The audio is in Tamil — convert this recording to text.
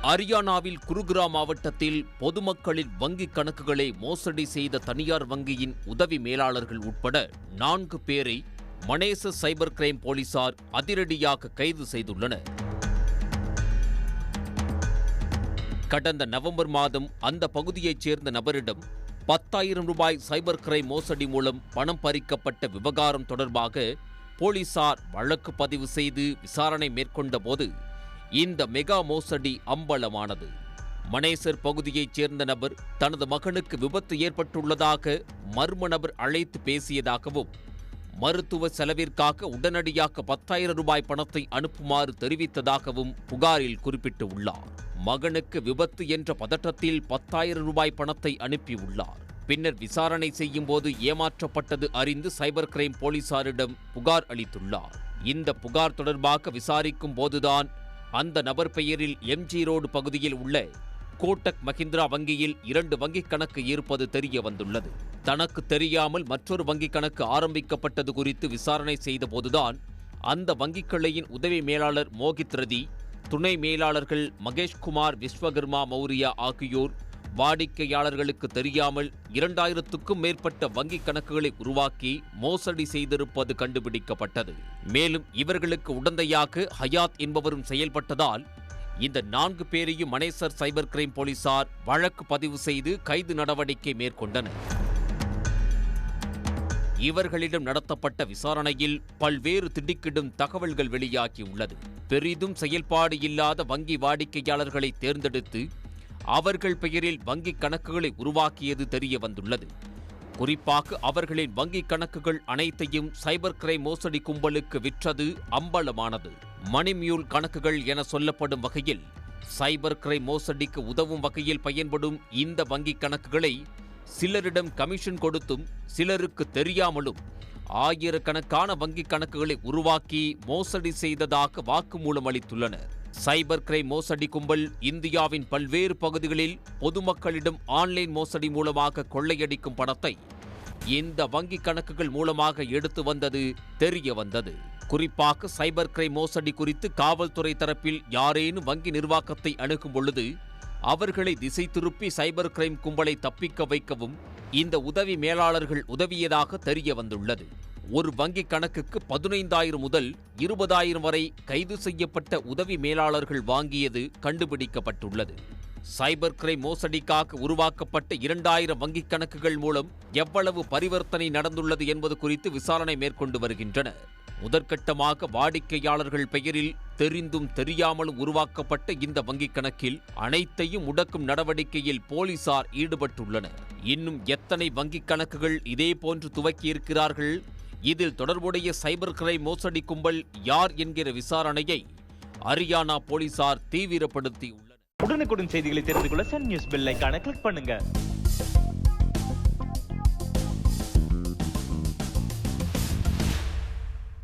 ஹரியானாவில் குருகிராம் மாவட்டத்தில் பொதுமக்களின் வங்கிக் கணக்குகளை மோசடி செய்த தனியார் வங்கியின் உதவி மேலாளர்கள் உட்பட 4 பேரை மனேசர் சைபர் கிரைம் போலீசார் அதிரடியாக கைது செய்துள்ளனர். கடந்த நவம்பர் மாதம் அந்த பகுதியைச் சேர்ந்த நபரிடம் 10,000 ரூபாய் சைபர் கிரைம் மோசடி மூலம் பணம் பறிக்கப்பட்ட விவகாரம் தொடர்பாக போலீசார் வழக்கு பதிவு செய்து விசாரணை மேற்கொண்ட போது இந்த மெகா மோசடி அம்பலமானது. மனேசர் பகுதியைச் சேர்ந்த நபர் தனது மகனுக்கு விபத்து ஏற்பட்டுள்ளதாக மர்ம நபர் அழைத்து பேசியதாகவும், மருத்துவ செலவிற்காக உடனடியாக 10,000 ரூபாய் பணத்தை அனுப்புமாறு தெரிவித்ததாகவும் புகாரில் குறிப்பிட்டுள்ளார். மகனுக்கு விபத்து என்ற பதட்டத்தில் 10,000 ரூபாய் பணத்தை அனுப்பியுள்ளார். பின்னர் விசாரணை செய்யும் போது ஏமாற்றப்பட்டது அறிந்து சைபர் கிரைம் போலீசாரிடம் புகார் அளித்துள்ளார். இந்த புகார் தொடர்பாக விசாரிக்கும் போதுதான் அந்த நபர் பெயரில் எம்ஜி ரோடு பகுதியில் உள்ள கோட்டக் மஹிந்திரா வங்கியில் 2 வங்கிக் கணக்கு இருப்பது தெரிய வந்துள்ளது. தனக்கு தெரியாமல் மற்றொரு வங்கிக் கணக்கு ஆரம்பிக்கப்பட்டது குறித்து விசாரணை செய்த போதுதான் அந்த வங்கிக் கிளையின் உதவி மேலாளர் மோகித் ரதி, துணை மேலாளர்கள் மகேஷ்குமார் விஸ்வகர்மா மௌரியா ஆகியோர் வாடிக்கையாளர்களுக்கு தெரியாமல் 2000க்கும் மேற்பட்ட வங்கிக் கணக்குகளை உருவாக்கி மோசடி செய்திருப்பது கண்டுபிடிக்கப்பட்டது. மேலும் இவர்களுக்கு உடந்தையாக ஹயாத் என்பவரும் செயல்பட்டதால் இந்த 4 பேரையும் மனேசர் சைபர் கிரைம் போலீசார் வழக்கு பதிவு செய்து கைது நடவடிக்கை மேற்கொண்டனர். இவர்களிடம் நடத்தப்பட்ட விசாரணையில் பல்வேறு திடுக்கிடும் தகவல்கள் வெளியாகியுள்ளது. பெரிதும் செயல்பாடு இல்லாத வங்கி வாடிக்கையாளர்களை தேர்ந்தெடுத்து அவர்கள் பெயரில் வங்கிக் கணக்குகளை உருவாக்கியது தெரிய வந்துள்ளது. குறிப்பாக அவர்களின் வங்கிக் கணக்குகள் அனைத்தையும் சைபர் கிரைம் மோசடி கும்பலுக்கு விற்றது அம்பலமானது. மணிமியூல் கணக்குகள் என சொல்லப்படும் வகையில் சைபர் கிரைம் மோசடிக்கு உதவும் வகையில் பயன்படும் இந்த வங்கிக் கணக்குகளை சிலரிடம் கமிஷன் கொடுத்தும் சிலருக்கு தெரியாமலும் ஆயிரக்கணக்கான வங்கிக் கணக்குகளை உருவாக்கி மோசடி செய்ததாக வாக்குமூலம் அளித்துள்ளனர். சைபர் கிரைம் மோசடி கும்பல் இந்தியாவின் பல்வேறு பகுதிகளில் பொதுமக்களிடம் ஆன்லைன் மோசடி மூலமாக கொள்ளையடிக்கும் பணத்தை இந்த வங்கிக் கணக்குகள் மூலமாக எடுத்து வந்தது தெரிய வந்தது. குறிப்பாக சைபர் கிரைம் மோசடி குறித்து காவல்துறை தரப்பில் யாரேனும் வங்கி நிர்வாகத்தை அணுகும் பொழுது அவர்களை திசை திருப்பி சைபர் கிரைம் கும்பலை தப்பிக்க வைக்கவும் இந்த உதவி மேலாளர்கள் உதவியதாக தெரிய வந்துள்ளது. ஒரு வங்கிக் கணக்குக்கு 15,000 முதல் 20,000 வரை கைது செய்யப்பட்ட உதவி மேலாளர்கள் வாங்கியது கண்டுபிடிக்கப்பட்டுள்ளது. சைபர் கிரைம் மோசடிக்காக உருவாக்கப்பட்ட 2,000 வங்கிக் கணக்குகள் மூலம் எவ்வளவு பரிவர்த்தனை நடந்துள்ளது என்பது குறித்து விசாரணை மேற்கொண்டு வருகின்றனர். முதற்கட்டமாக வாடிக்கையாளர்கள் பெயரில் தெரிந்தும் தெரியாமலும் உருவாக்கப்பட்ட இந்த வங்கிக் கணக்கில் அனைத்தையும் முடக்கும் நடவடிக்கையில் போலீசார் ஈடுபட்டுள்ளனர். இன்னும் எத்தனை வங்கிக் கணக்குகள் இதேபோன்று துவக்கியிருக்கிறார்கள், இதில் தொடர்புடைய சைபர் கிரைம் மோசடி கும்பல் யார் என்கிற விசாரணையை ஹரியானா போலீசார் தீவிரப்படுத்தியுள்ளனர். உடனுக்குடன் செய்திகளை தெரிந்து கொள்ள சன் நியூஸ் பெல் ஐகானை கிளிக் பண்ணுங்க.